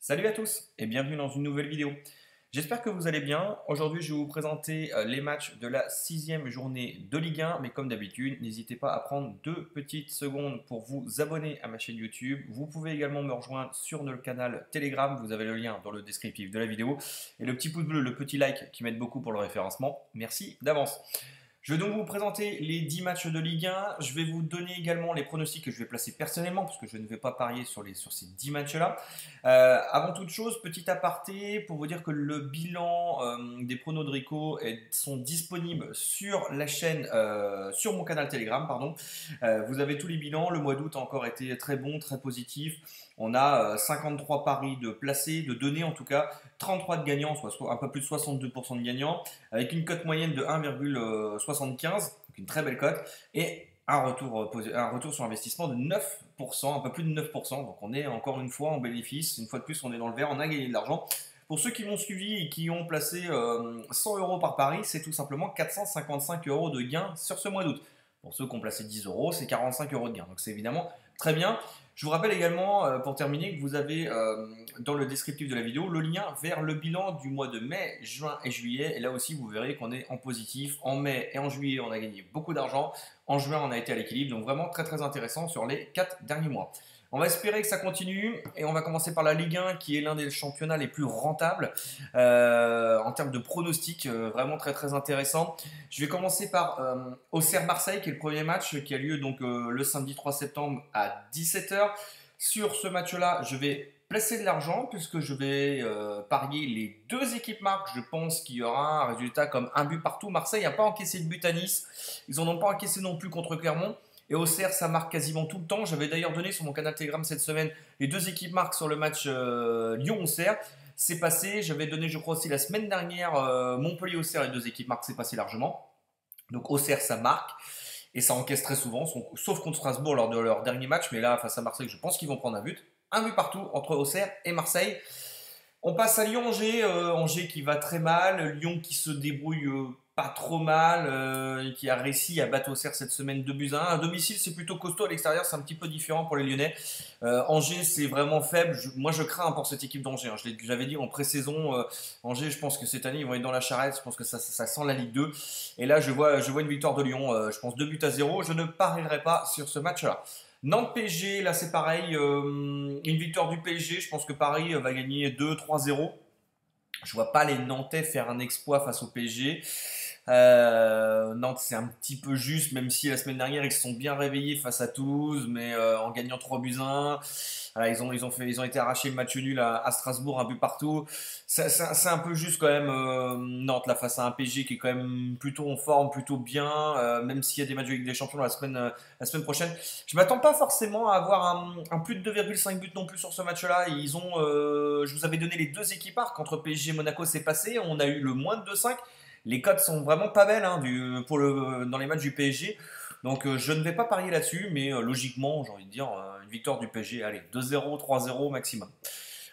Salut à tous et bienvenue dans une nouvelle vidéo. J'espère que vous allez bien. Aujourd'hui, je vais vous présenter les matchs de la sixième journée de Ligue 1. Mais comme d'habitude, n'hésitez pas à prendre 2 petites secondes pour vous abonner à ma chaîne YouTube. Vous pouvez également me rejoindre sur le canal Telegram. Vous avez le lien dans le descriptif de la vidéo. Et le petit pouce bleu, le petit like qui m'aide beaucoup pour le référencement. Merci d'avance. Je vais donc vous présenter les 10 matchs de Ligue 1. Je vais vous donner également les pronostics que je vais placer personnellement, parce que je ne vais pas parier sur ces 10 matchs-là. Avant toute chose, petit aparté, pour vous dire que le bilan des pronos de Rico sont disponibles sur la chaîne, sur mon canal Telegram, pardon. Vous avez tous les bilans. Le mois d'août a encore été très bon, très positif. On a 53 paris de placés, de donnés en tout cas, 33 de gagnants, soit un peu plus de 62% de gagnants, avec une cote moyenne de 1,75, donc une très belle cote, et un retour sur investissement de 9%, un peu plus de 9%. Donc on est encore une fois en bénéfice, une fois de plus on est dans le vert, on a gagné de l'argent. Pour ceux qui m'ont suivi et qui ont placé 100 euros par pari, c'est tout simplement 455 euros de gain sur ce mois d'août. Pour ceux qui ont placé 10 euros, c'est 45 euros de gain. Donc c'est évidemment très bien. Je vous rappelle également, pour terminer, que vous avez dans le descriptif de la vidéo le lien vers le bilan du mois de mai, juin et juillet. Et là aussi, vous verrez qu'on est en positif. En mai et en juillet, on a gagné beaucoup d'argent. En juin, on a été à l'équilibre. Donc vraiment très très intéressant sur les 4 derniers mois. On va espérer que ça continue et on va commencer par la Ligue 1 qui est l'un des championnats les plus rentables en termes de pronostics, vraiment très très intéressant. Je vais commencer par Auxerre-Marseille qui est le premier match qui a lieu donc le samedi 3 septembre à 17h. Sur ce match-là, je vais placer de l'argent puisque je vais parier les deux équipes marques. Je pense qu'il y aura un résultat comme un but partout. Marseille n'a pas encaissé de but à Nice. Ils n'en ont pas encaissé non plus contre Clermont. Et Auxerre, ça marque quasiment tout le temps. J'avais d'ailleurs donné sur mon canal Telegram cette semaine les deux équipes marquent sur le match Lyon-Auxerre. C'est passé. J'avais donné, je crois aussi la semaine dernière, Montpellier-Auxerre, les deux équipes marquent, c'est passé largement. Donc Auxerre, ça marque. Et ça encaisse très souvent, sauf contre Strasbourg lors de leur dernier match. Mais là, face à Marseille, je pense qu'ils vont prendre un but. Un but partout entre Auxerre et Marseille. On passe à Lyon-Angers. Angers qui va très mal. Lyon qui se débrouille pas trop mal, et qui a réussi à battre Auxerre cette semaine 2 buts à 1. À domicile, c'est plutôt costaud. À l'extérieur, c'est un petit peu différent pour les Lyonnais. Angers, c'est vraiment faible. Moi, je crains pour cette équipe d'Angers. J'avais dit en pré-saison, Angers, je pense que cette année, ils vont être dans la charrette. Je pense que ça sent la Ligue 2. Et là, je vois une victoire de Lyon. Je pense 2 buts à 0. Je ne parierai pas sur ce match-là. Nantes-PSG, là, c'est pareil. Une victoire du PSG. Je pense que Paris va gagner 2-3-0. Je vois pas les Nantais faire un exploit face au PSG. Nantes, c'est un petit peu juste, même si la semaine dernière ils se sont bien réveillés face à Toulouse, mais en gagnant 3 buts à 1. Voilà, ils ont été arrachés le match nul à Strasbourg, un but partout. C'est un peu juste quand même, Nantes là face à un PSG qui est quand même plutôt en forme, plutôt bien, même s'il y a des matchs de Ligue des Champions la semaine prochaine. Je m'attends pas forcément à avoir un plus de 2,5 buts non plus sur ce match-là. Je vous avais donné les deux équipes entre PSG et Monaco, c'est passé. On a eu le moins de 2,5. Les cotes sont vraiment pas belles dans les matchs du PSG. Donc je ne vais pas parier là-dessus, mais logiquement, j'ai envie de dire, une victoire du PSG, allez, 2-0, 3-0 maximum.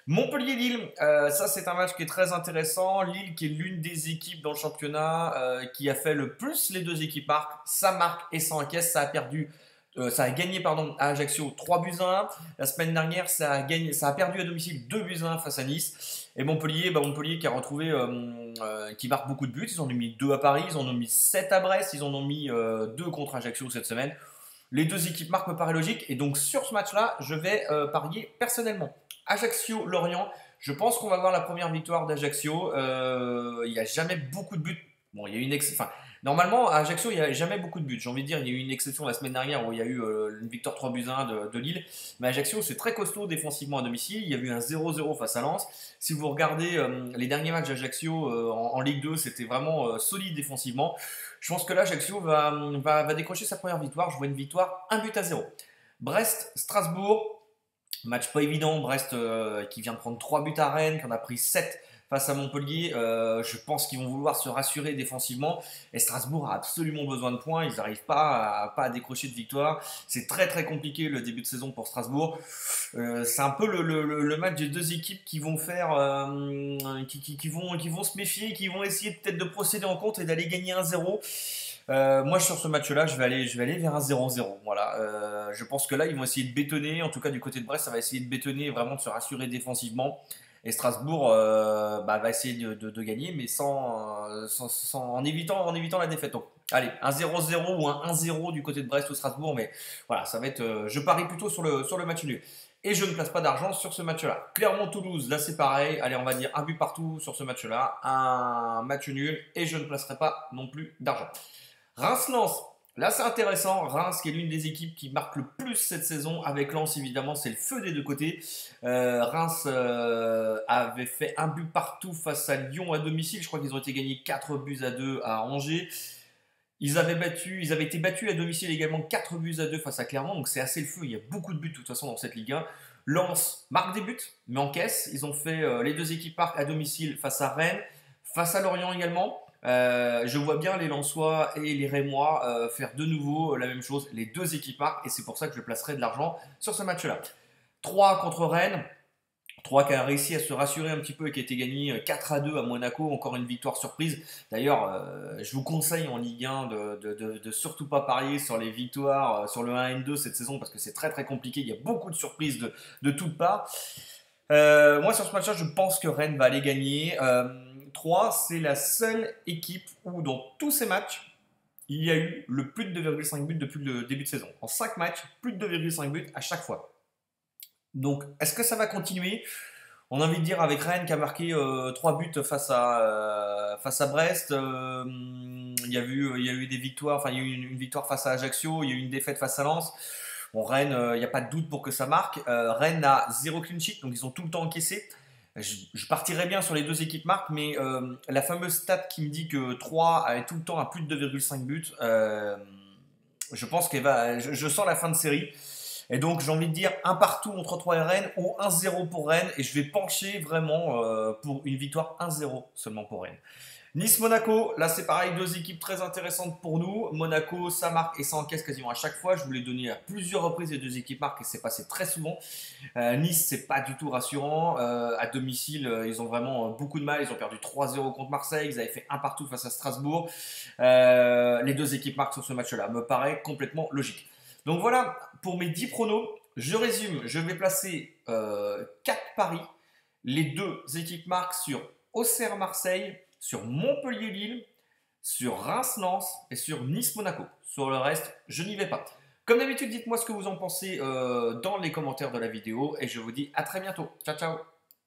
Montpellier-Lille, ça c'est un match qui est très intéressant. Lille qui est l'une des équipes dans le championnat qui a fait le plus les deux équipes marquent. Ça marque et ça encaisse, ça a gagné à Ajaccio 3 buts à 1. La semaine dernière, ça a perdu à domicile 2 buts à 1 face à Nice. Et Montpellier, Montpellier qui a retrouvé, qui marque beaucoup de buts. Ils en ont mis 2 à Paris, ils en ont mis 7 à Brest, ils en ont mis 2 contre Ajaccio cette semaine. Les deux équipes marquent me paraît logique. Et donc sur ce match-là, je vais parier personnellement. Ajaccio-Lorient, je pense qu'on va voir la première victoire d'Ajaccio. Il n'y a jamais beaucoup de buts. Bon, il y a une normalement, à Ajaccio, il n'y a jamais beaucoup de buts. J'ai envie de dire, il y a eu une exception la semaine dernière où il y a eu une victoire 3 buts à 1 de Lille. Mais Ajaccio, c'est très costaud défensivement à domicile. Il y a eu un 0-0 face à Lens. Si vous regardez les derniers matchs d'Ajaccio en Ligue 2, c'était vraiment solide défensivement. Je pense que là, Ajaccio va décrocher sa première victoire. Je vois une victoire 1 but à 0. Brest-Strasbourg. Match pas évident, Brest qui vient de prendre 3 buts à Rennes, qui en a pris 7 face à Montpellier. Je pense qu'ils vont vouloir se rassurer défensivement. Et Strasbourg a absolument besoin de points. Ils n'arrivent pas à décrocher de victoire. C'est très très compliqué le début de saison pour Strasbourg. C'est un peu le match des deux équipes qui vont faire, qui vont se méfier, qui vont essayer peut-être de procéder en contre et d'aller gagner 1-0. Moi, sur ce match-là, je vais aller vers un 0-0. Voilà. Je pense que là, ils vont essayer de bétonner. En tout cas, du côté de Brest, ça va essayer de bétonner et vraiment de se rassurer défensivement. Et Strasbourg va essayer de gagner, mais en évitant la défaite. Donc, allez, un 0-0 ou un 1-0 du côté de Brest ou Strasbourg. Mais voilà, ça va être. Je parie plutôt sur le match nul. Et je ne place pas d'argent sur ce match-là. Clermont-Toulouse, là c'est pareil. Allez, on va dire un but partout sur ce match-là. Un match nul. Et je ne placerai pas non plus d'argent. Reims-Lens, là c'est intéressant. Reims qui est l'une des équipes qui marque le plus cette saison. Avec Lens évidemment, c'est le feu des deux côtés. Reims avait fait un but partout face à Lyon à domicile. Je crois qu'ils ont été gagnés 4 buts à 2 à Angers. Ils avaient été battus à domicile également 4 buts à 2 face à Clermont. Donc c'est assez le feu. Il y a beaucoup de buts de toute façon dans cette Ligue 1. Lens marque des buts, mais encaisse. Ils ont fait les deux équipes marquent à domicile face à Rennes, face à Lorient également. Je vois bien les Lensois et les Rémois faire de nouveau la même chose. Les deux équipes marquent et c'est pour ça que je placerai de l'argent sur ce match-là. 3 contre Rennes. 3 qui a réussi à se rassurer un petit peu et qui a été gagné 4-2 à Monaco. Encore une victoire surprise. D'ailleurs, je vous conseille en Ligue 1 de surtout pas parier sur les victoires, sur le 1 et 2 cette saison parce que c'est très très compliqué. Il y a beaucoup de surprises de toutes parts. Moi, sur ce match-là, je pense que Rennes va aller gagner. 3, c'est la seule équipe où, dans tous ces matchs, il y a eu le plus de 2,5 buts depuis le début de saison. En 5 matchs, plus de 2,5 buts à chaque fois. Donc, est-ce que ça va continuer? On a envie de dire avec Rennes qui a marqué 3 buts face à Brest. Il y a eu des victoires, enfin il y a eu une victoire face à Ajaccio, il y a eu une défaite face à Lens. Bon, Rennes, il n'y a pas de doute pour que ça marque. Rennes a 0 clean sheet, donc ils ont tout le temps encaissé. Je partirais bien sur les deux équipes marques, mais la fameuse stat qui me dit que 3 est tout le temps à plus de 2,5 buts, je pense qu'elle va. Je sens la fin de série. Et donc j'ai envie de dire un partout entre 3 et Rennes ou 1-0 pour Rennes. Et je vais pencher vraiment pour une victoire 1-0 seulement pour Rennes. Nice-Monaco, là c'est pareil, deux équipes très intéressantes pour nous. Monaco, ça marque et ça encaisse quasiment à chaque fois. Je vous l'ai donné à plusieurs reprises, les deux équipes marquent et c'est passé très souvent. Nice, c'est pas du tout rassurant. À domicile, ils ont vraiment beaucoup de mal. Ils ont perdu 3-0 contre Marseille. Ils avaient fait un partout face à Strasbourg. Les deux équipes marquent sur ce match-là. Me paraît complètement logique. Donc voilà pour mes 10 pronos. Je résume, je vais placer 4 paris. Les deux équipes marquent sur Auxerre-Marseille, sur Montpellier-Lille, sur Reims-Lens et sur Nice-Monaco. Sur le reste, je n'y vais pas. Comme d'habitude, dites-moi ce que vous en pensez dans les commentaires de la vidéo et je vous dis à très bientôt. Ciao, ciao!